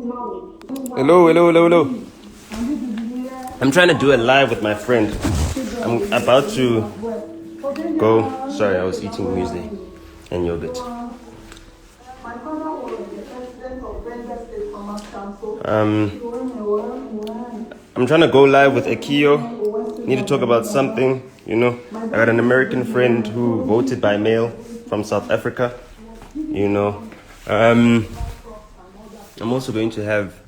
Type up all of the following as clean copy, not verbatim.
Hello, hello, hello, hello. I'm trying to do a live with my friend. I'm about to go. Sorry, I was eating muesli and yogurt. I'm trying to go live with Akio. Need to talk about something, you know. I got an American friend who voted by mail from South Africa, you know. I'm also going to have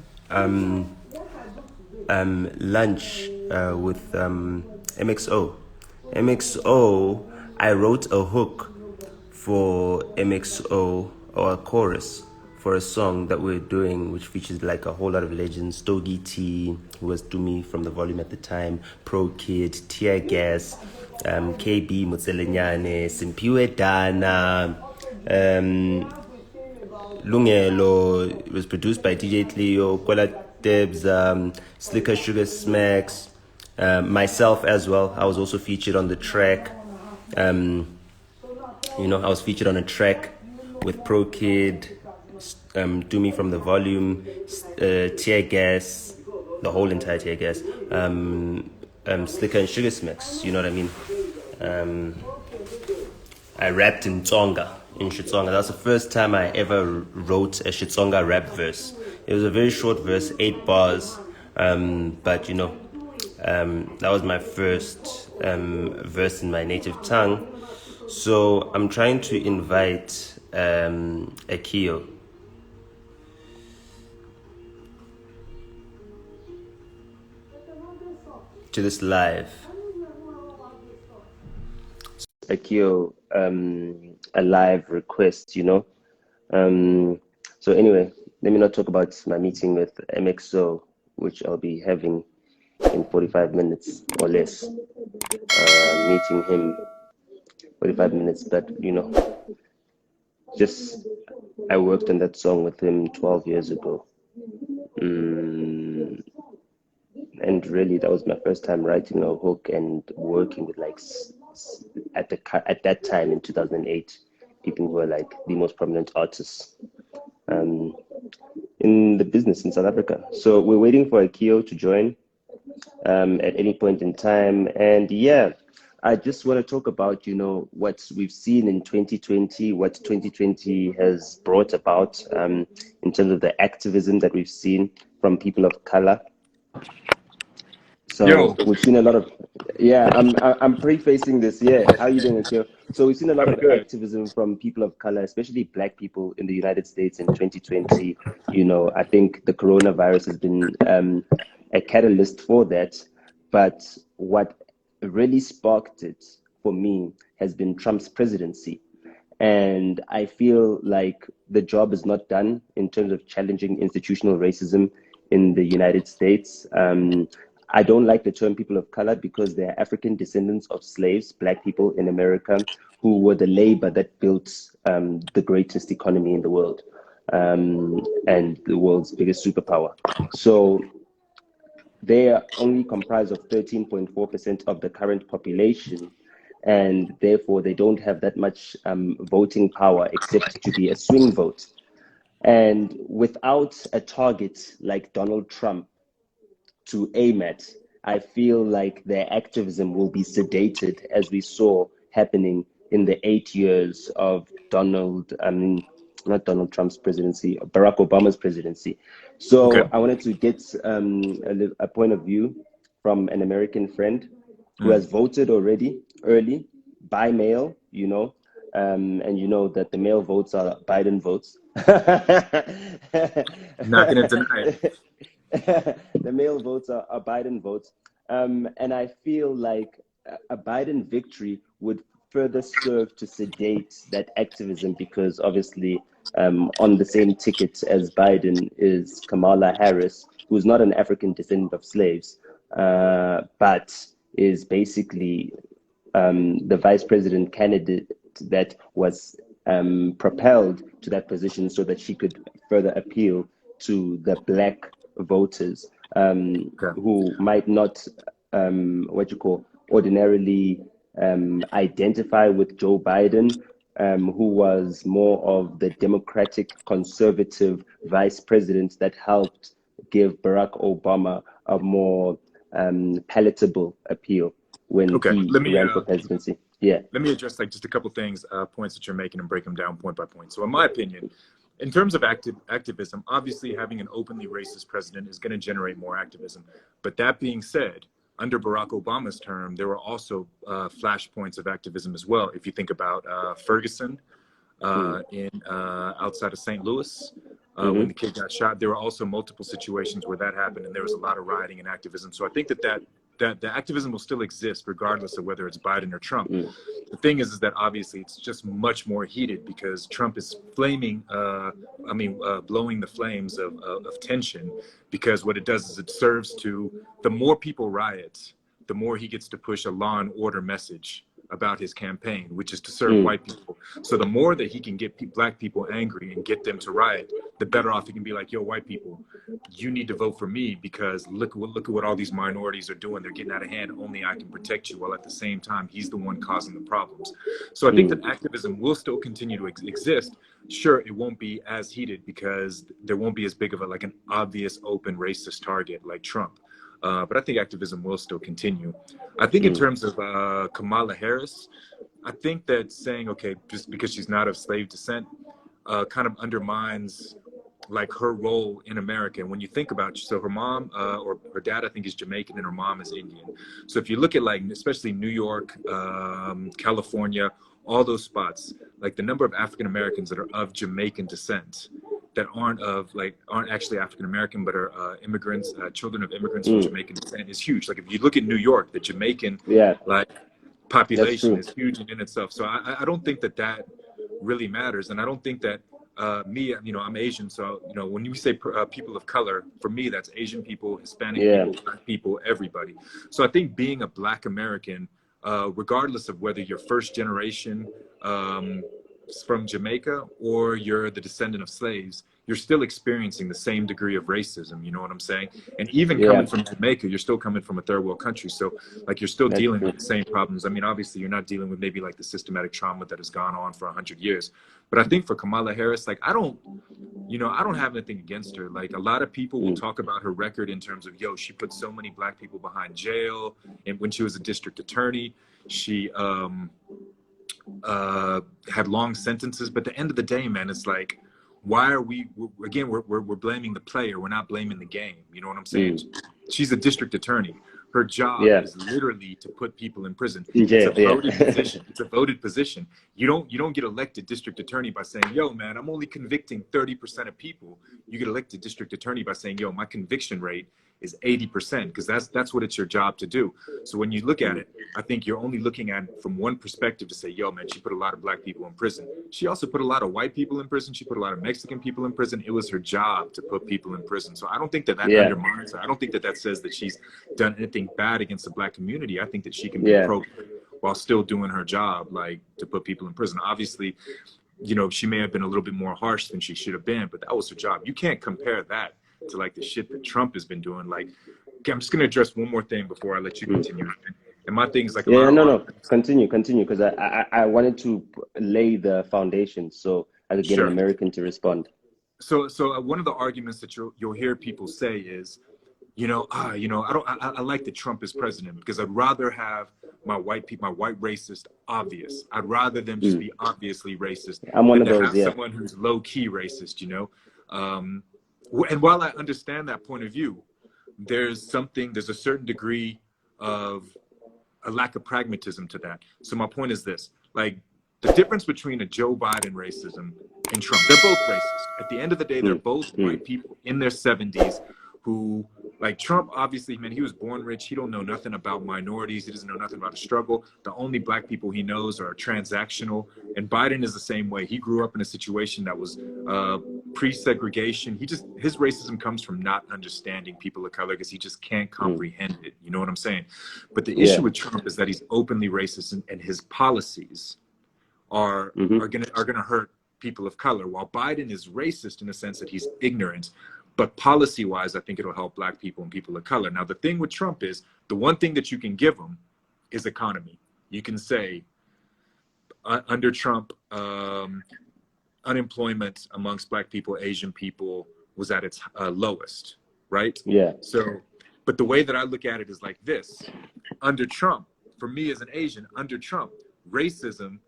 lunch with MXO. MXO, I wrote a hook for MXO, or a chorus for a song that we're doing, which features like a whole lot of legends. Stogie T, who was Dumi from the Volume at the time, Pro Kid, Tear Gas, KB Mutselenyane, Simpiwe Dana, Lungelo. It was produced by DJ Cleo, Kwela Debs, Slicker Sugar Smacks, myself as well. I was also featured on the track. I was featured on a track with Pro Kid, Do Me from the Volume, Tear Gas, the whole entire Tear Gas, Slicker and Sugar Smacks, you know what I mean? I rapped in Tsonga, in Shitsonga. That was the first time I ever wrote a Shitsonga rap verse. It was a very short verse, 8 bars, but that was my first verse in my native tongue. So I'm trying to invite Akio to this live. Akio, a live request, you know. So anyway, let me not talk about my meeting with MXO, which I'll be having in 45 minutes or less. Meeting him 45 minutes, but I worked on that song with him 12 years ago. And really, that was my first time writing a hook and working with at that time in 2008, people who were like the most prominent artists in the business in South Africa. So we're waiting for Akio to join at any point in time. And yeah, I just want to talk about, what we've seen in 2020, what 2020 has brought about in terms of the activism that we've seen from people of color. So we've seen a lot of, I'm prefacing this. Yeah, how are you doing, Akio? So we've seen a lot of activism from people of color, especially Black people in the United States in 2020. I think the coronavirus has been a catalyst for that. But what really sparked it for me has been Trump's presidency. And I feel like the job is not done in terms of challenging institutional racism in the United States. I don't like the term people of color because they're African descendants of slaves, Black people in America, who were the labor that built the greatest economy in the world and the world's biggest superpower. So they are only comprised of 13.4% of the current population, and therefore they don't have that much voting power except to be a swing vote. And without a target like Donald Trump to aim at, I feel like their activism will be sedated, as we saw happening in the 8 years of not Donald Trump's presidency, Barack Obama's presidency. So I wanted to get a point of view from an American friend who has voted already early by mail, and that the mail votes are Biden votes. Not going to deny it. The mail votes are Biden votes. And I feel like a Biden victory would further serve to sedate that activism, because obviously on the same ticket as Biden is Kamala Harris, who's not an African descendant of slaves, but is basically the vice president candidate that was propelled to that position so that she could further appeal to the Black voters who might not ordinarily identify with Joe Biden, who was more of the Democratic conservative vice president that helped give Barack Obama a more palatable appeal when Okay, he ran for presidency. Yeah. let me address like just a couple things, points that you're making, and break them down point by point. So in my opinion, in terms of activism, obviously having an openly racist president is going to generate more activism. But that being said, under Barack Obama's term, there were also flashpoints of activism as well. If you think about Ferguson in outside of St. Louis, when the kid got shot, there were also multiple situations where that happened, and there was a lot of rioting and activism. So I think that the activism will still exist regardless of whether it's Biden or Trump. The thing is that obviously it's just much more heated because Trump is blowing the flames of tension, because what it does is it serves to, the more people riot, the more he gets to push a law and order message about his campaign, which is to serve white people. So the more that he can get black people angry and get them to riot, the better off he can be like, yo, white people, you need to vote for me because look at what all these minorities are doing. They're getting out of hand. Only I can protect you. While at the same time, he's the one causing the problems. So I think that activism will still continue to exist. Sure, it won't be as heated because there won't be as big of an obvious open racist target like Trump. But I think activism will still continue. I think in terms of Kamala Harris, I think that saying, okay, just because she's not of slave descent, kind of undermines like her role in America. And when you think about it, so her mom or her dad, I think, is Jamaican and her mom is Indian. So if you look at like, especially New York, California, all those spots, like the number of African Americans that are of Jamaican descent that aren't actually African American, but are immigrants, children of immigrants from Jamaican descent is huge. Like if you look at New York, the Jamaican population is huge in itself. So I don't think that really matters, and I don't think that I'm Asian, so when you say people of color, for me that's Asian people, Hispanic people, Black people, everybody. So I think being a Black American, regardless of whether you're first generation from Jamaica or you're the descendant of slaves, you're still experiencing the same degree of racism. You know what I'm saying? And even coming from Jamaica, you're still coming from a third world country. So like you're still dealing with the same problems. I mean, obviously you're not dealing with maybe like the systematic trauma that has gone on for 100 years. But I think for Kamala Harris, like I don't have anything against her. Like a lot of people will talk about her record in terms of, she put so many Black people behind jail. And when she was a district attorney, she had long sentences. But at the end of the day, man, it's like, why are we're blaming the player, we're not blaming the game. You know what I'm saying? She's a district attorney. Her job is literally to put people in prison. It's a voted position. It's a voted position. You don't get elected district attorney by saying, yo, man, I'm only convicting 30% of people. You get elected district attorney by saying, yo, my conviction rate is 80%, because that's what it's your job to do. So when you look at it, I think you're only looking at it from one perspective to say, yo, man, she put a lot of Black people in prison. She also put a lot of white people in prison. She put a lot of Mexican people in prison. It was her job to put people in prison. So I don't think that undermines her. I don't think that says that she's done anything bad against the Black community. I think that she can be appropriate while still doing her job, like to put people in prison. Obviously, she may have been a little bit more harsh than she should have been, but that was her job. You can't compare that to like the shit that Trump has been doing. Like, okay, I'm just going to address one more thing before I let you continue. And my thing is like, continue, because I wanted to lay the foundation so I could get an American to respond. So one of the arguments that you'll hear people say is, I like that Trump is president because I'd rather have my white racist obvious. I'd rather them just be obviously racist. I'm one of those. Have someone who's low key racist, And while I understand that point of view, there's a certain degree of a lack of pragmatism to that. So my point is this, like the difference between a Joe Biden racism and Trump, they're both racist. At the end of the day, they're both white people in their 70s who, like Trump, obviously, man, he was born rich. He don't know nothing about minorities. He doesn't know nothing about the struggle. The only Black people he knows are transactional. And Biden is the same way. He grew up in a situation that was pre-segregation. His racism comes from not understanding people of color because he just can't comprehend it. You know what I'm saying? But the issue with Trump is that he's openly racist, and his policies are gonna hurt people of color, while Biden is racist in the sense that he's ignorant. But policy-wise, I think it'll help Black people and people of color. Now, the thing with Trump is the one thing that you can give him is economy. You can say, under Trump, unemployment amongst Black people, Asian people was at its lowest, right? Yeah. So, but the way that I look at it is like this: under Trump, for me as an Asian, under Trump, racism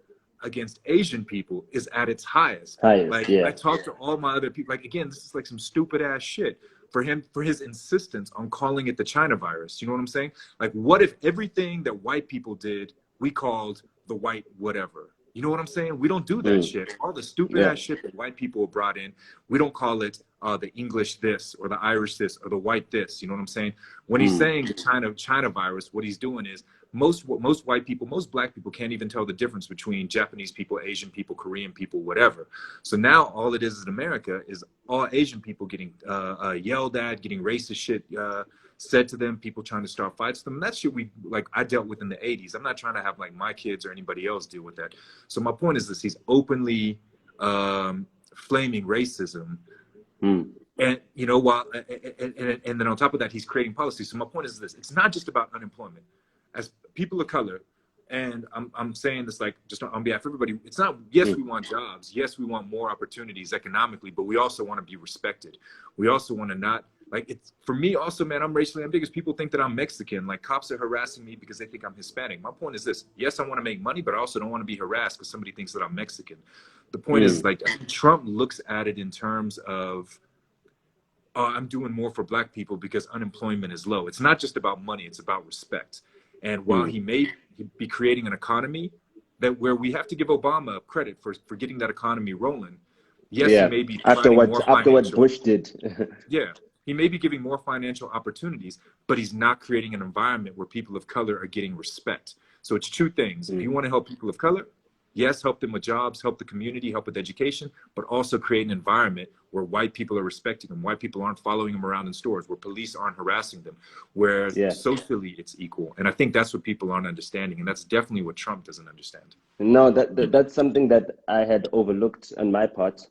against Asian people is at its highest. Highest. Like, Yeah. I talk to all my other people, like, again, this is like some stupid ass shit for him, for his insistence on calling it the China virus. You know what I'm saying? Like, what if everything that white people did, we called the white whatever? You know what I'm saying? We don't do that shit. All the stupid Yeah. ass shit that white people have brought in, we don't call it the English this or the Irish this or the white this. You know what I'm saying? When he's saying the China virus, what he's doing is most white people, most Black people can't even tell the difference between Japanese people, Asian people, Korean people, whatever. So now all it is in America is all Asian people getting yelled at, getting racist shit said to them, people trying to start fights with them. And that shit I dealt with in the 80s. I'm not trying to have like my kids or anybody else deal with that. So my point is this: he's openly flaming racism. And you know, and then on top of that, he's creating policy. So my point is this: it's not just about unemployment. As people of color, and I'm saying this like just on behalf of everybody, it's not, yes, we want jobs, yes, we want more opportunities economically, but we also want to be respected. We also want to not, like, it's, for me also, man, I'm racially ambiguous. People think that I'm Mexican. Like, cops are harassing me because they think I'm Hispanic. My point is this: yes, I want to make money, but I also don't want to be harassed because somebody thinks that I'm Mexican. The point is, like, Trump looks at it in terms of, I'm doing more for Black people because unemployment is low. It's not just about money, it's about respect. And while he may be creating an economy that where we have to give Obama credit for getting that economy rolling, yes, he may be After providing more what financial. Bush did. Yeah, he may be giving more financial opportunities, but he's not creating an environment where people of color are getting respect. So it's two things. If you want to help people of color, yes, help them with jobs, help the community, help with education, but also create an environment where white people are respecting them, white people aren't following them around in stores, where police aren't harassing them, where socially it's equal. And I think that's what people aren't understanding, and that's definitely what Trump doesn't understand. No, that's something that I had overlooked on my part.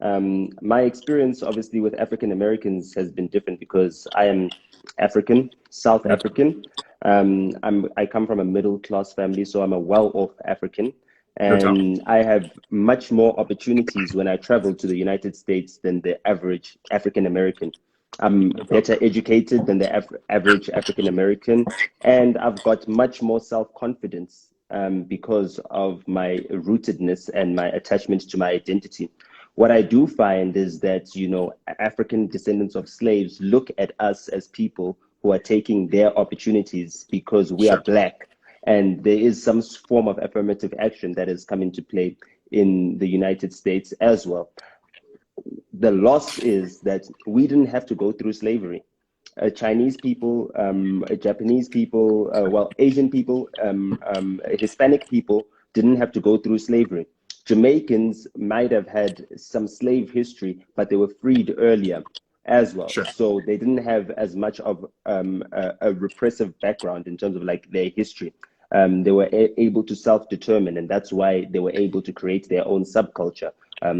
My experience, obviously, with African Americans has been different because I am African, South African. I come from a middle class family, so I'm a well-off African. No doubt. And I have much more opportunities when I travel to the United States than the average African American. I'm better educated than the average African American, and I've got much more self-confidence because of my rootedness and my attachment to my identity. What I do find is that, you know, African descendants of slaves look at us as people who are taking their opportunities because we are Black. And there is some form of affirmative action that has come into play in the United States as well. The loss is that we didn't have to go through slavery. Chinese people, Japanese people, Asian people, Hispanic people didn't have to go through slavery. Jamaicans might have had some slave history, but they were freed earlier as well. So they didn't have as much of a repressive background in terms of like their history. They were able to self-determine, and that's why they were able to create their own subculture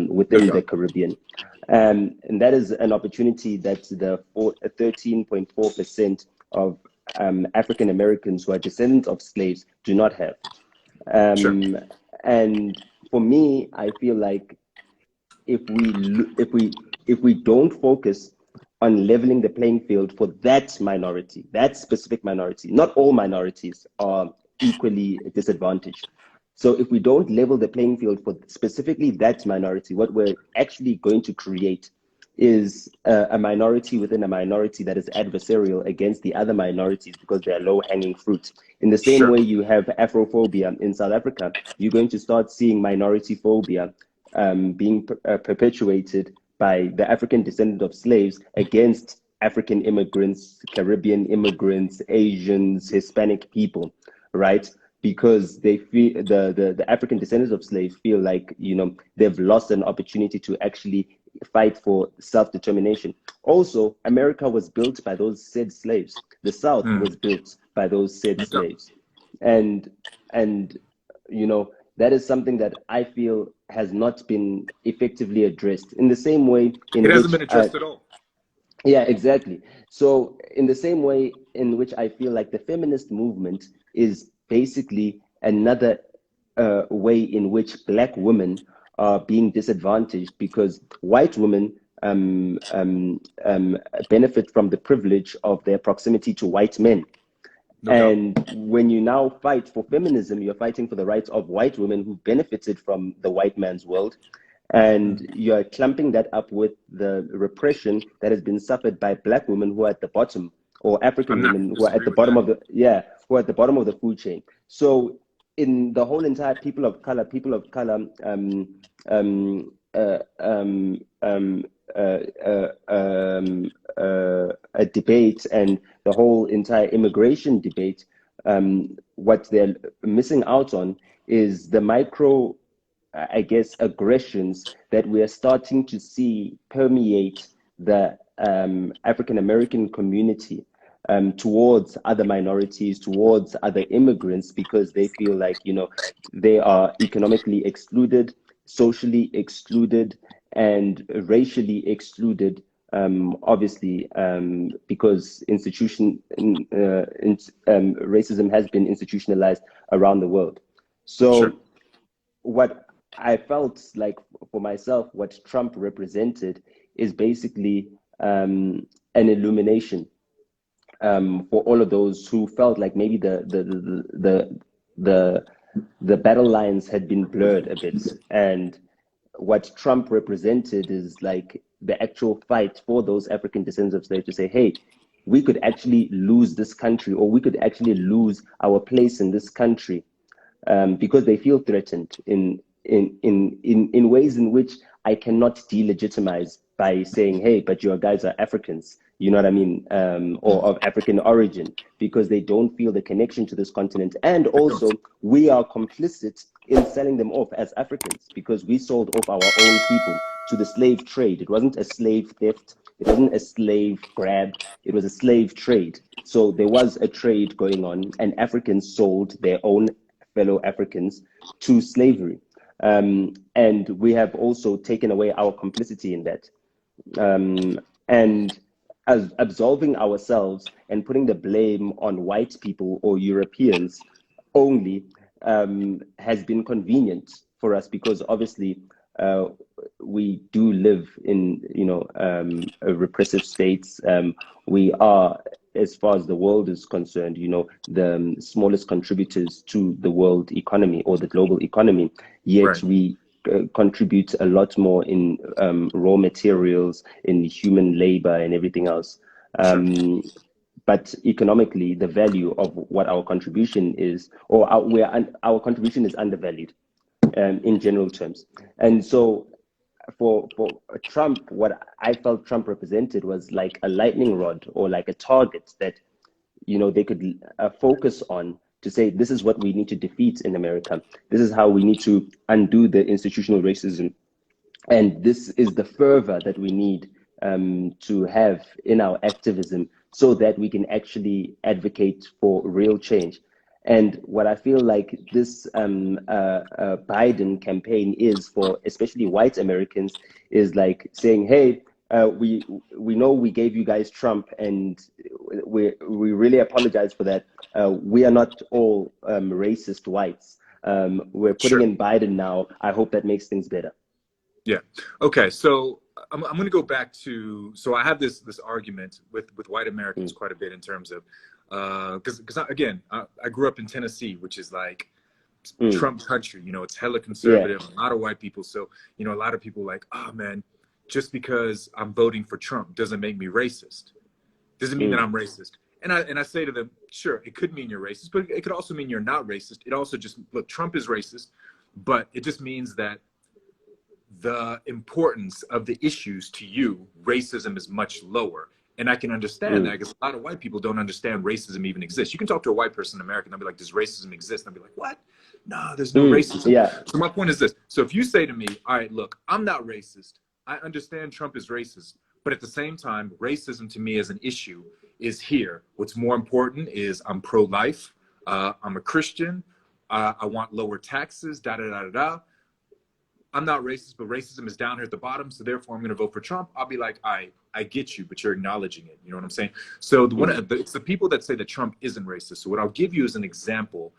within the Caribbean. And that is an opportunity that the 13.4% of African Americans who are descendants of slaves do not have. And for me, I feel like if we don't focus on leveling the playing field for that minority, that specific minority, not all minorities are equally disadvantaged. So if we don't level the playing field for specifically that minority, what we're actually going to create is a minority within a minority that is adversarial against the other minorities because they're low-hanging fruit. In the same way you have Afrophobia in South Africa, you're going to start seeing minority phobia being perpetuated by the African descendant of slaves against African immigrants, Caribbean immigrants, Asians, Hispanic people, right? Because they feel the African descendants of slaves feel like, you know, they've lost an opportunity to actually fight for self-determination. Also, America was built by those said slaves. The South was built by those said slaves. And you know, that is something that I feel has not been effectively addressed in the same way in it which hasn't been addressed at all. Yeah, exactly. So in the same way in which I feel like the feminist movement is basically another way in which black women are being disadvantaged because white women benefit from the privilege of their proximity to white men. No doubt. And when you now fight for feminism, you're fighting for the rights of white women who benefited from the white man's world. And you're clumping that up with the repression that has been suffered by black women who are at the bottom, or African I'm not women gonna who are at disagree the with bottom that. of the, who are at the bottom of the food chain. So in the whole entire people of color, um, uh, um, um, a debate and the whole entire immigration debate, what they're missing out on is the micro, I guess, aggressions that we are starting to see permeate the African American community towards other minorities, towards other immigrants, because they feel like, they are economically excluded, socially excluded, and racially excluded. Obviously, because racism has been institutionalized around the world. Sure. So what I felt like for myself, what Trump represented is basically an illumination for all of those who felt like maybe the the battle lines had been blurred a bit. And what Trump represented is like the actual fight for those African descendants of slaves to say, hey, we could actually lose this country, or we could actually lose our place in this country, because they feel threatened in ways in which I cannot delegitimize by saying, hey, but your guys are Africans, you know what I mean, or of African origin, because they don't feel the connection to this continent. And I don't. also, we are complicit in selling them off as Africans because we sold off our own people to the slave trade. It wasn't a slave theft, it wasn't a slave grab, it was a slave trade. So there was a trade going on, and Africans sold their own fellow Africans to slavery. And we have also taken away our complicity in that. And as absolving ourselves and putting the blame on white people or Europeans only has been convenient for us because obviously uh, we do live in, repressive states. We are, as far as the world is concerned, the smallest contributors to the world economy or the global economy, yet Right. we contribute a lot more in raw materials, in human labor, and everything else. Sure. But economically, the value of what our contribution is, or our contribution is undervalued in general terms. And so for Trump, what I felt Trump represented was like a lightning rod or like a target that they could focus on to say, this is what we need to defeat in America. This is how we need to undo the institutional racism. And this is the fervor that we need to have in our activism so that we can actually advocate for real change. And what I feel like this Biden campaign is for, especially white Americans, is like saying, "Hey, we know we gave you guys Trump, and we really apologize for that. We are not all racist whites. We're putting Sure. in Biden now. I hope that makes things better." Yeah. Okay. So I'm going to go back to, so I have this argument with white Americans Mm, quite a bit in terms of, because again, I grew up in Tennessee, which is like mm, Trump country, it's hella yeah. conservative, a lot of white people. So, a lot of people like, oh man, just because I'm voting for Trump doesn't make me racist. Doesn't mean that Mm, I'm racist. And I say to them, sure, it could mean you're racist, but it could also mean you're not racist. It also just, look, Trump is racist, but it just means that the importance of the issues to you, racism is much lower. And I can understand that mm, because a lot of white people don't understand racism even exists. You can talk to a white person in America and they'll be like, does racism exist? And I'll be like, what? No, there's no racism. yeah. So my point is this. So if you say to me, all right, look, I'm not racist. I understand Trump is racist. But at the same time, racism to me as an issue is here. What's more important is I'm pro-life. I'm a Christian. I want lower taxes, da, da, da, da, da. I'm not racist, but racism is down here at the bottom, so therefore I'm going to vote for Trump. I'll be like, I get you, but you're acknowledging it. You know what I'm saying? So Mm, it's the people that say that Trump isn't racist. So what I'll give you as an example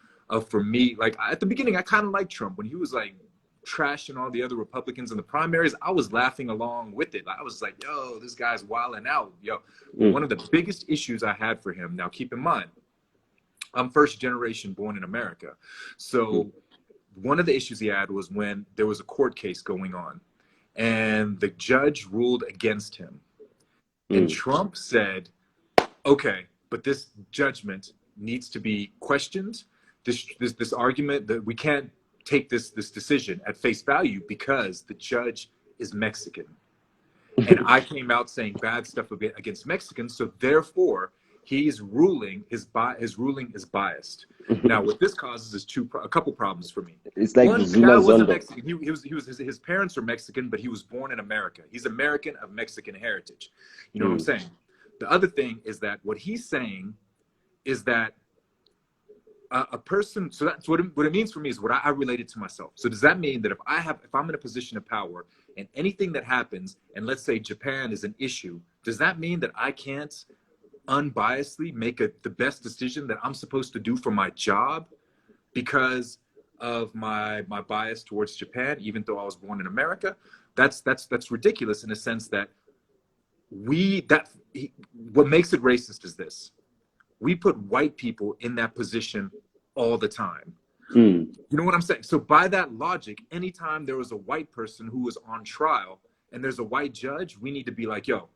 for me, like at the beginning, I kind of liked Trump when he was like trashing all the other Republicans in the primaries. I was laughing along with it. I was like, yo, this guy's wilding out, yo. But one of the biggest issues I had for him, now keep in mind, I'm first generation born in America. So one of the issues he had was when there was a court case going on and the judge ruled against him. And Trump said, okay, but this judgment needs to be questioned. This argument that we can't take this decision at face value because the judge is Mexican. And I came out saying bad stuff against Mexicans, so therefore his ruling is biased. Now, what this causes is a couple problems for me. It's like one, the the guy Zuma wasn't Zondo. Mexican. His parents are Mexican, but he was born in America. He's American of Mexican heritage. You know what I'm saying? The other thing is that what he's saying is that a person. So that's what it means for me is what I related to myself. So does that mean that if I'm in a position of power and anything that happens, and let's say Japan is an issue, does that mean that I can't unbiasedly make the best decision that I'm supposed to do for my job because of my bias towards Japan, even though I was born in America? That's ridiculous in a sense that what makes it racist is this: we put white people in that position all the time. You know what I'm saying? So by that logic, anytime there was a white person who was on trial and there's a white judge, we need to be like, yo,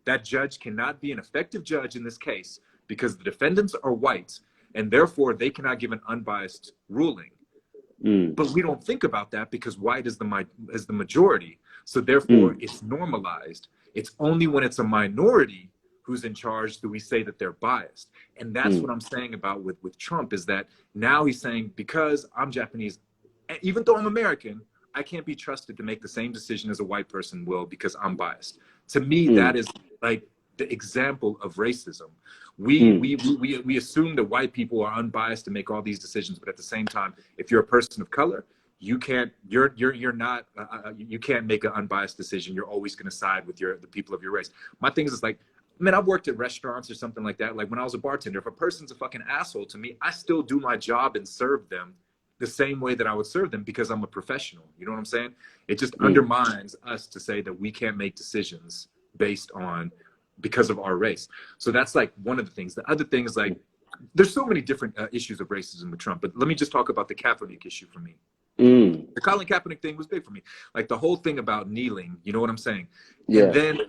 that judge cannot be an effective judge in this case because the defendants are white and therefore they cannot give an unbiased ruling. But we don't think about that because white is the majority. So therefore it's normalized. It's only when it's a minority who's in charge do we say that they're biased. And that's what I'm saying about with Trump, is that now he's saying, because I'm Japanese, even though I'm American, I can't be trusted to make the same decision as a white person will because I'm biased. To me, that is like the example of racism. We assume that white people are unbiased to make all these decisions, but at the same time, if you're a person of color, you can't you can't make an unbiased decision. You're always going to side with the people of your race. My thing is like, man, I've worked at restaurants or something like that. Like when I was a bartender, if a person's a fucking asshole to me, I still do my job and serve them the same way that I would serve them because I'm a professional. You know what I'm saying? It just undermines us to say that we can't make decisions because of our race. So that's like one of the things. The other thing is like, there's so many different issues of racism with Trump, but let me just talk about the Kaepernick issue for me. The Colin Kaepernick thing was big for me. Like the whole thing about kneeling, you know what I'm saying? Yeah. And then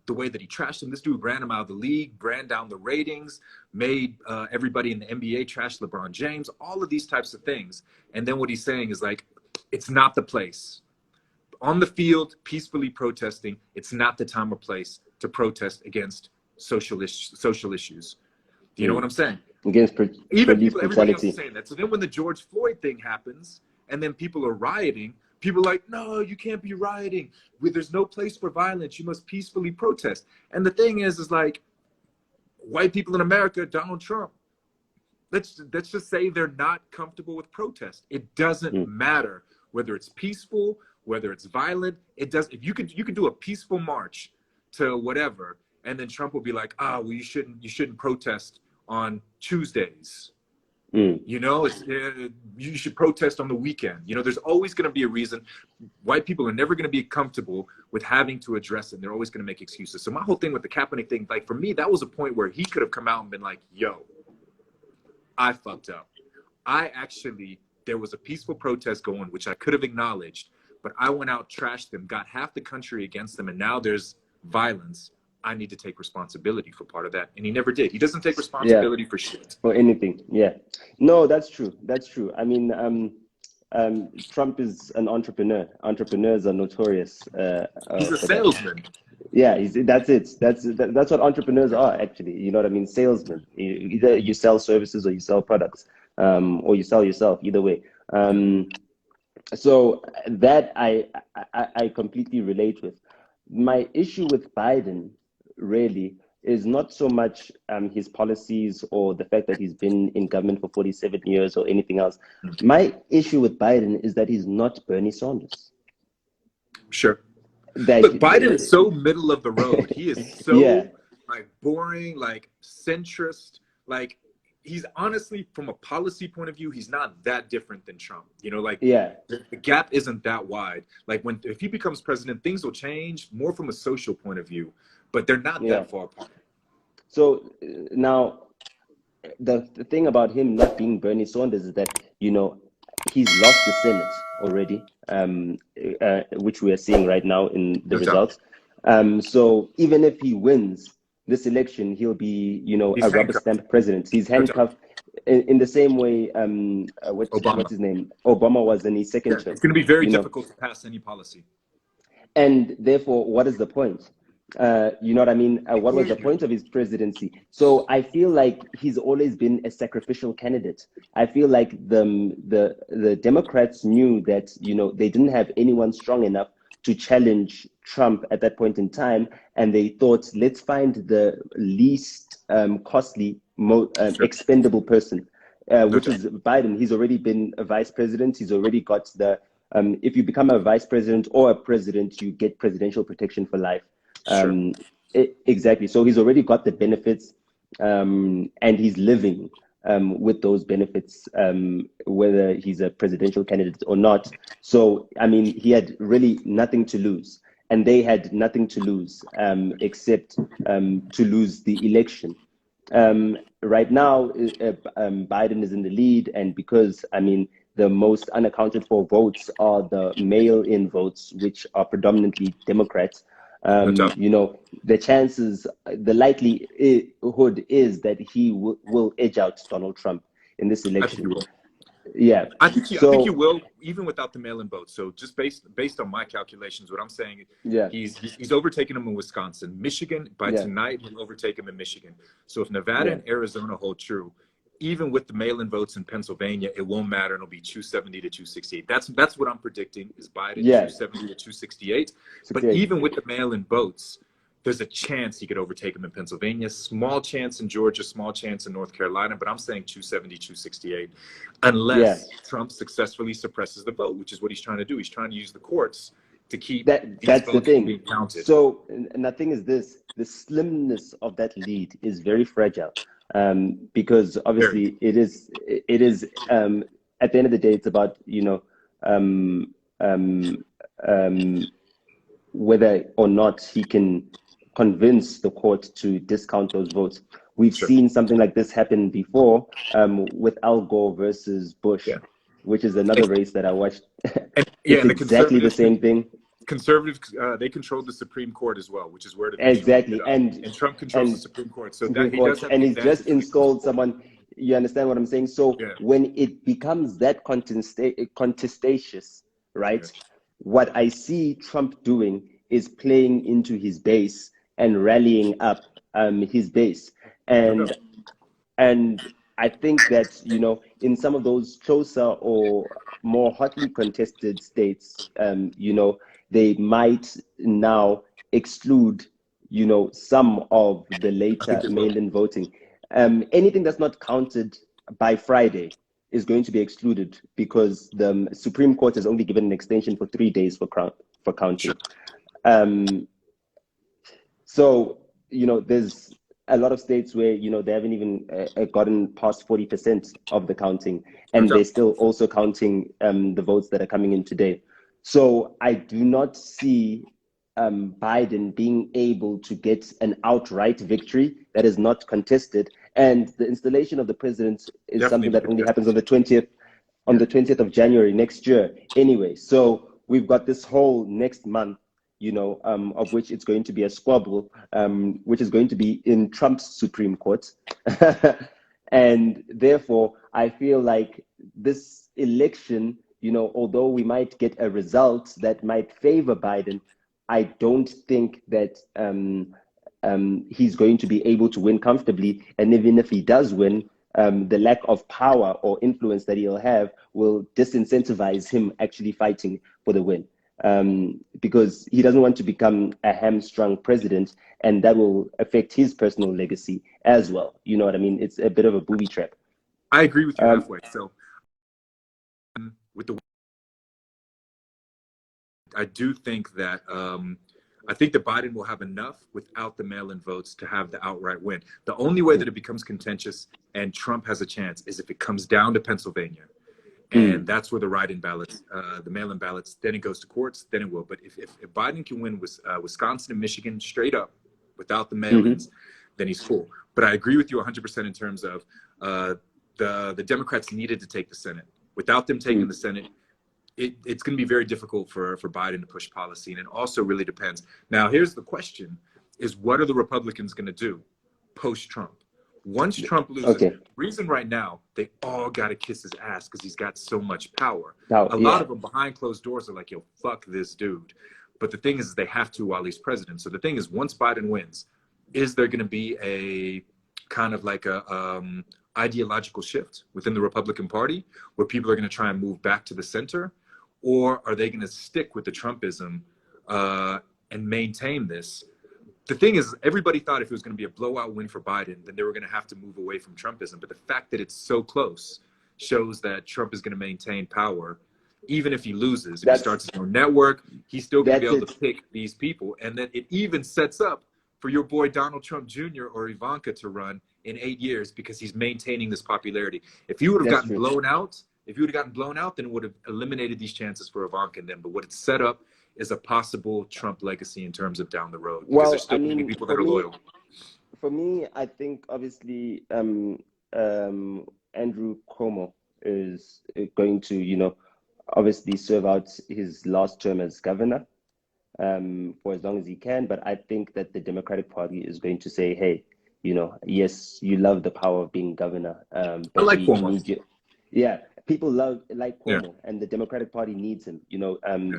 the way that he trashed him, this dude ran him out of the league, ran down the ratings, made everybody in the NBA trash LeBron James, all of these types of things. And then what he's saying is like, it's not the place. On the field, peacefully protesting, it's not the time or place to protest against social issues. Do you know what I'm saying? Against everybody else is saying that. So then when the George Floyd thing happens, and then people are rioting, people are like, no, you can't be rioting. There's no place for violence. You must peacefully protest. And the thing is like, white people in America, Donald Trump, let's just say they're not comfortable with protest. It doesn't matter whether it's peaceful, whether it's violent. It does. If you could do a peaceful march to whatever, and then Trump will be like, well, you shouldn't protest on Tuesdays. You know, you should protest on the weekend. You know, there's always going to be a reason. White people are never going to be comfortable with having to address it. They're always going to make excuses. So my whole thing with the Kaepernick thing, like for me, that was a point where he could have come out and been like, yo, I fucked up. There was a peaceful protest going, which I could have acknowledged, but I went out, trashed them, got half the country against them, and now there's violence. I need to take responsibility for part of that. And he never did. He doesn't take responsibility for shit. For anything. Yeah. No, that's true. That's true. I mean, Trump is an entrepreneur. Entrepreneurs are notorious. He's a salesman. Yeah, that's it. That's what entrepreneurs are, actually. You know what I mean? Salesmen. Either you sell services or you sell products, or you sell yourself. Either way. So that I completely relate with. My issue with Biden really is not so much his policies or the fact that he's been in government for 47 years or anything else. My issue with Biden is that he's not Bernie Sanders. Sure. Look, Biden is so middle of the road. He is so like boring, like centrist. Like he's honestly, from a policy point of view, he's not that different than Trump. You know, like Yeah. the gap isn't that wide. Like if he becomes president, things will change more from a social point of view, but they're not Yeah. that far apart. So now the thing about him not being Bernie Sanders is that, you know, he's lost the Senate already, which we are seeing right now in the No doubt. results. So even if he wins this election, he'll be, you know, He's a rubber handcuffed. stamp president. He's No doubt. handcuffed in the same way, what's Obama. his name? Obama was in his second Yeah, term, it's going to be very you know. difficult to pass any policy. And therefore, what is the point? You know what I mean? What was the point of his presidency? So I feel like he's always been a sacrificial candidate. I feel like the Democrats knew that, you know, they didn't have anyone strong enough to challenge Trump at that point in time, and they thought, let's find the least costly, Sure. expendable person, No which doubt. is Biden. He's already been a vice president. He's already got the if you become a vice president or a president, you get presidential protection for life. Sure. Exactly. So he's already got the benefits, and he's living with those benefits, whether he's a presidential candidate or not. So, I mean, he had really nothing to lose, and they had nothing to lose except to lose the election. Right now, Biden is in the lead, and because, I mean, the most unaccounted for votes are the mail-in votes, which are predominantly Democrats. No doubt. You know, the likelihood is that he will edge out Donald Trump in this I think election. you will. Yeah. I think you So, will, even without the mail-in vote. So just based on my calculations, what I'm saying, yeah, he's overtaken him in Wisconsin, Michigan. By yeah, tonight, he'll overtake him in Michigan. So if Nevada yeah, and Arizona hold true, even with the mail-in votes in Pennsylvania, it won't matter. It'll be 270 to 268. That's what I'm predicting is Biden yeah. 270 to 268. But 68. even with the mail-in votes, there's a chance he could overtake him in Pennsylvania, small chance in Georgia, small chance in North Carolina, but I'm saying 270, 268, Yeah. unless Trump successfully suppresses the vote, which is what he's trying to do. He's trying to use the courts to keep these That's the votes from thing. being counted. So, and the thing is this: the slimness of that lead is very fragile, because Very. obviously it is at the end of the day, it's about, you know, um, um, um, whether or not he can convince the court to discount those votes. We've Sure. seen something like this happen before, with Al Gore versus Bush, Yeah. which is another race that I watched. And yeah, It's and the exactly the conservatives, same thing. they control the Supreme Court as well, which is where the issue ended Exactly. up. And Trump controls the And Supreme Court, so that Supreme he does Court, have and the he's just advantage when it comes to installed court. someone. You understand what I'm saying? So Yeah. when it becomes that contestatious, Yeah. right? What I see Trump doing is playing into his base and rallying up his base, No and doubt. and I think that, you know, in some of those closer or more hotly contested states, you know, they might now exclude, you know, some of the I think later they will. mail-in voting. Anything that's not counted by Friday is going to be excluded because the Supreme Court has only given an extension for 3 days for Sure. counting. Um, so, you know, there's a lot of states where, you know, they haven't even gotten past 40% of the counting, No and they're doubt. still also counting the votes that are coming in today. So I do not see Biden being able to get an outright victory that is not contested. And the installation of the president is Definitely something not that only happens contested. on the 20th, Yeah. of January next year anyway. So we've got this whole next month, you know, of which it's going to be a squabble, which is going to be in Trump's Supreme Court. And therefore, I feel like this election, you know, although we might get a result that might favor Biden, I don't think that he's going to be able to win comfortably. And even if he does win, the lack of power or influence that he'll have will disincentivize him actually fighting for the win, because he doesn't want to become a hamstrung president, and that will affect his personal legacy as well. You know what I mean? It's a bit of a booby trap. I agree with you Um, halfway. So with the I do think that I think that Biden will have enough without the mail-in votes to have the outright win. The only way that it becomes contentious and Trump has a chance is if it comes down to Pennsylvania. And that's where the write-in ballots, the mail-in ballots, then it goes to courts, then it will. But if Biden can win Wisconsin and Michigan straight up without the mail-ins, then he's cool. But I agree with you 100% in terms of the Democrats needed to take the Senate. Without them taking the Senate, it's going to be very difficult for Biden to push policy. And it also really depends. Now, here's the question, is what are the Republicans going to do post-Trump? Once Trump loses, the reason right now, they all got to kiss his ass because he's got so much power. A lot of them behind closed doors are like, yo, fuck this dude. But the thing is, they have to while he's president. So the thing is, once Biden wins, is there going to be a kind of like a ideological shift within the Republican Party where people are going to try and move back to the center? Or are they going to stick with the Trumpism and maintain this? The thing is, everybody thought if it was going to be a blowout win for Biden, then they were going to have to move away from Trumpism. But the fact that it's so close shows that Trump is going to maintain power, even if he loses. If he starts his own network, he's still going to be able to pick these people. And then it even sets up for your boy Donald Trump Jr. or Ivanka to run in 8 years because he's maintaining this popularity. If he would have gotten blown out, then it would have eliminated these chances for Ivanka and them. But what it's set up is a possible Trump legacy in terms of down the road. Because there's still many people that are loyal. For me, I think obviously Andrew Cuomo is going to, obviously serve out his last term as governor for as long as he can. But I think that the Democratic Party is going to say, hey, yes, you love the power of being governor. But I like Cuomo. Need you. Yeah, people like Cuomo, and the Democratic Party needs him.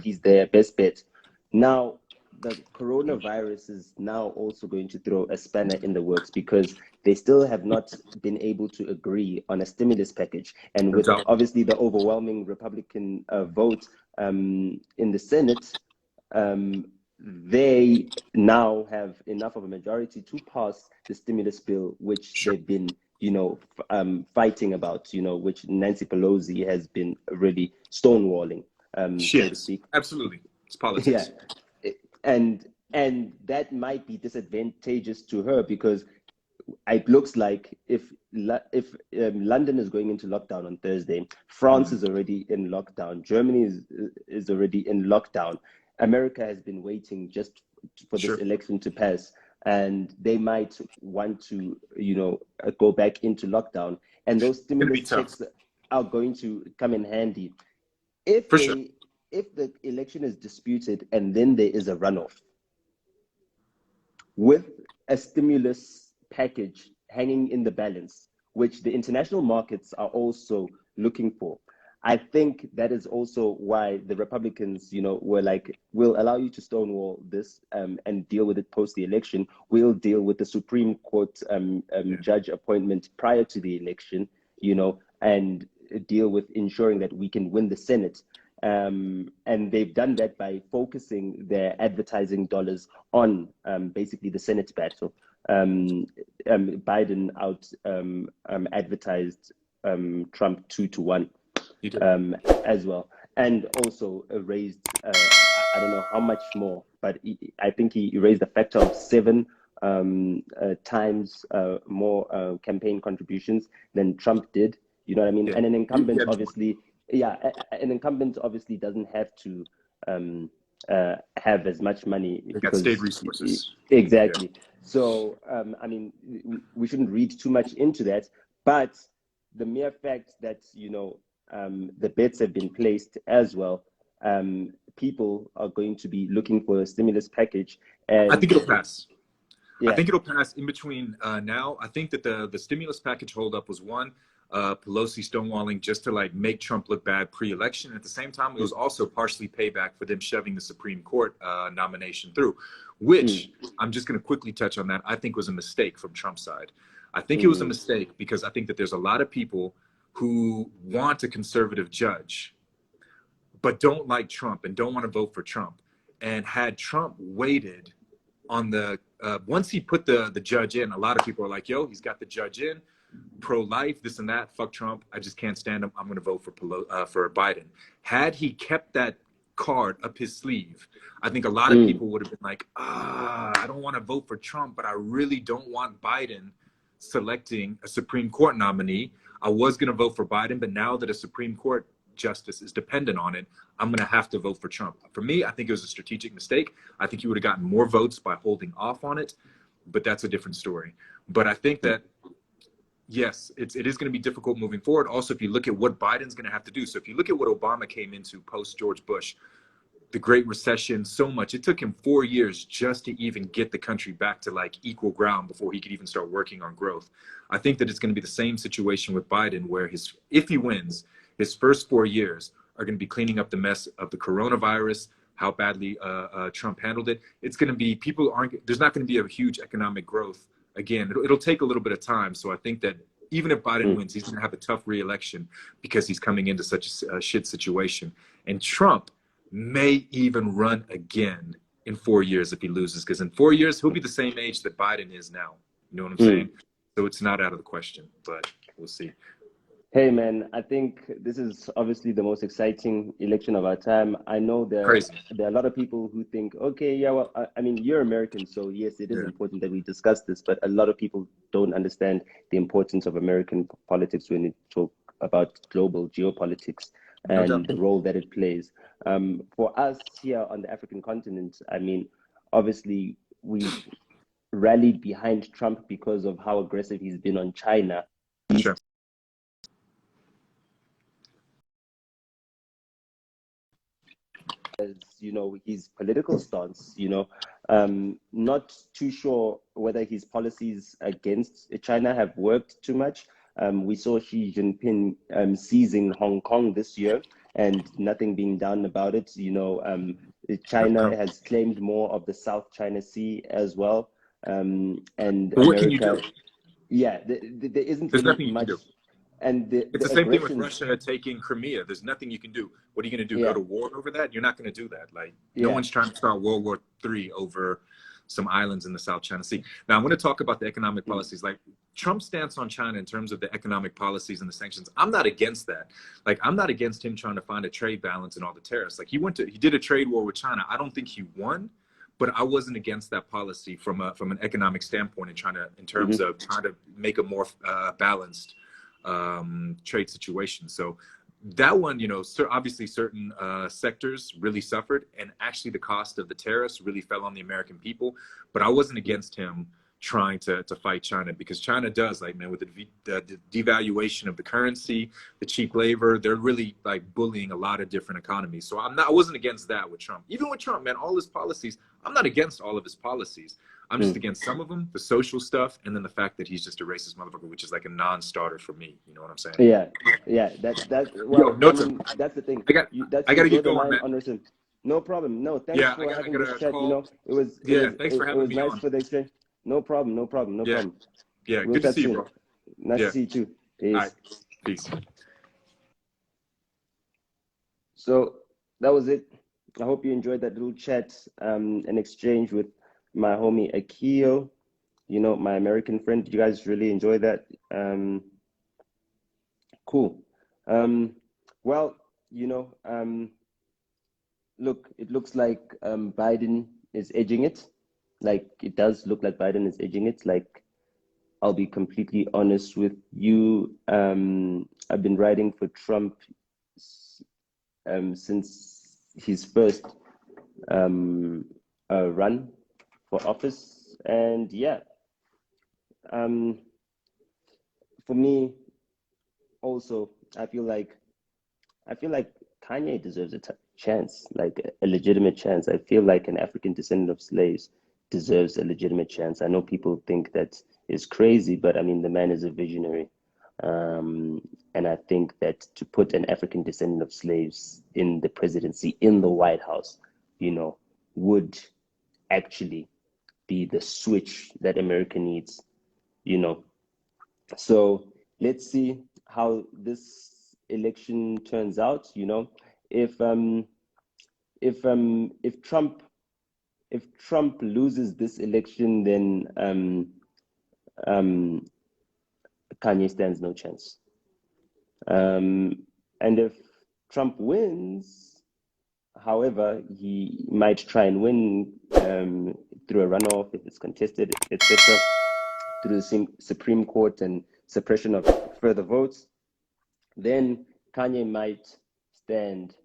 He's their best bet. Now, the coronavirus is now also going to throw a spanner in the works because they still have not been able to agree on a stimulus package. And with obviously the overwhelming Republican vote in the Senate, they now have enough of a majority to pass the stimulus bill, which they've been fighting about, which Nancy Pelosi has been really stonewalling, so to speak. Absolutely. It's politics. Yeah. And that might be disadvantageous to her because it looks like if London is going into lockdown on Thursday, France is already in lockdown, Germany is already in lockdown, America has been waiting just for this election to pass. And they might want to, go back into lockdown. And those stimulus checks are going to come in handy. If the election is disputed and then there is a runoff, with a stimulus package hanging in the balance, which the international markets are also looking for, I think that is also why the Republicans, were like, we'll allow you to stonewall this and deal with it post the election. We'll deal with the Supreme Court judge appointment prior to the election, and deal with ensuring that we can win the Senate. And they've done that by focusing their advertising dollars on basically the Senate battle. Biden out advertised Trump 2-1. As well, and also raised I don't know how much more, but I think he raised a factor of 7 times more campaign contributions than Trump did. You know what I mean? And an incumbent obviously doesn't have to have as much money because state resources. Exactly. So I mean, we shouldn't read too much into that, but the mere fact that the bets have been placed as well. People are going to be looking for a stimulus package. And I think it'll pass. I think it'll pass in between now. I think that the stimulus package holdup was one, Pelosi stonewalling just to make Trump look bad pre-election. At the same time, it was also partially payback for them shoving the Supreme Court nomination through, which I'm just going to quickly touch on that. I think was a mistake from Trump's side. I think it was a mistake because I think that there's a lot of people who want a conservative judge, but don't like Trump and don't want to vote for Trump. And had Trump waited on once he put the judge in, a lot of people are like, yo, he's got the judge in, pro-life, this and that, fuck Trump, I just can't stand him, I'm going to vote for Biden. Had he kept that card up his sleeve, I think a lot of people would have been like, I don't want to vote for Trump, but I really don't want Biden selecting a Supreme Court nominee. I was going to vote for Biden, but now that a Supreme Court justice is dependent on it, I'm going to have to vote for Trump. For me, I think it was a strategic mistake. I think he would have gotten more votes by holding off on it, but that's a different story. But I think that, yes, it is going to be difficult moving forward. Also, if you look at what Biden's going to have to do. So if you look at what Obama came into post George Bush, the Great Recession, so much, it took him 4 years just to even get the country back to like equal ground before he could even start working on growth. I think that it's going to be the same situation with Biden, where if he wins, his first 4 years are going to be cleaning up the mess of the coronavirus, how badly Trump handled it. It's going to be, there's not going to be a huge economic growth. Again, it'll take a little bit of time. So I think that even if Biden wins, he's going to have a tough re-election because he's coming into such a shit situation. And Trump may even run again in 4 years if he loses, because in 4 years, he'll be the same age that Biden is now. You know what I'm saying? So it's not out of the question, but we'll see. Hey, man, I think this is obviously the most exciting election of our time. I know there are a lot of people who think, okay, yeah, well, I mean, you're American, so yes, it is important that we discuss this, but a lot of people don't understand the importance of American politics when you talk about global geopolitics and the role that it plays. For us here on the African continent, I mean, obviously, we've rallied behind Trump because of how aggressive he's been on China. Sure. As you know, his political stance, not too sure whether his policies against China have worked too much. We saw Xi Jinping seizing Hong Kong this year and nothing being done about it. China has claimed more of the South China Sea as well. And what America, can you do? Yeah, there isn't There's really nothing you much. can do. And it's the same thing with Russia taking Crimea. There's nothing you can do. What are you going to do? Go to war over that? You're not going to do that. Like, no one's trying to start World War III over some islands in the South China Sea. Now, I'm going to talk about the economic policies. Like, Trump's stance on China in terms of the economic policies and the sanctions, I'm not against that. Like, I'm not against him trying to find a trade balance and all the tariffs. Like, he did a trade war with China. I don't think he won, but I wasn't against that policy from an economic standpoint in terms of trying to make a more balanced trade situation. So that one, obviously certain sectors really suffered, and actually the cost of the tariffs really fell on the American people. But I wasn't against him trying to fight China, because China does, like, man, with the devaluation of the currency, the cheap labor, they're really like bullying a lot of different economies. So I wasn't against that with Trump. Even with Trump, man, all his policies, I'm not against all of his policies. I'm just against some of them, the social stuff, and then the fact that he's just a racist motherfucker, which is like a non-starter for me. You know what I'm saying? Yeah. Well, that's the thing. I gotta get going, man. No problem. No, thanks for having this chat. Thanks for having me nice on. For the exchange. No problem. Yeah, We'll good to see you, bro. Nice to see you too. Peace. All right. Peace. So that was it. I hope you enjoyed that little chat, an exchange with my homie Akio, my American friend. Did you guys really enjoy that? Cool. Well, look, it looks like Biden is edging it. Like, it does look like Biden is edging it. Like, I'll be completely honest with you. I've been writing for Trump since his first run for office, and for me, also, I feel like Kanye deserves a chance, like a legitimate chance. I feel like an African descendant of slaves deserves a legitimate chance. I know people think that is crazy, but I mean, the man is a visionary. And I think that to put an African descendant of slaves in the presidency, in the White House, would actually be the switch that America needs, So let's see how this election turns out. If Trump loses this election, then Kanye stands no chance. And if Trump wins, However, he might try and win through a runoff if it's contested, etc., through the Supreme Court and suppression of further votes. Then Kanye might stand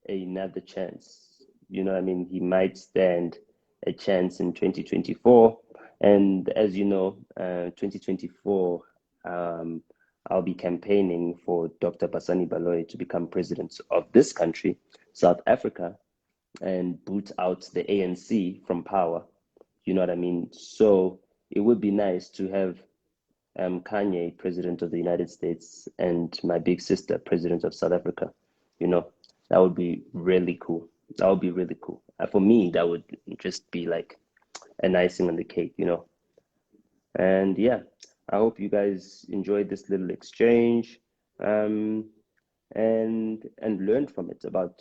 another chance. You know what I mean? He might stand a chance in 2024. And as you know, 2024, I'll be campaigning for Dr. Basani Baloyi to become president of this country, South Africa, and boot out the ANC from power. You know what I mean? So it would be nice to have Kanye, president of the United States, and my big sister, president of South Africa. You know, that would be really cool. That would be really cool. For me, that would just be like an icing on the cake, you know. And yeah, I hope you guys enjoyed this little exchange, and learned from it about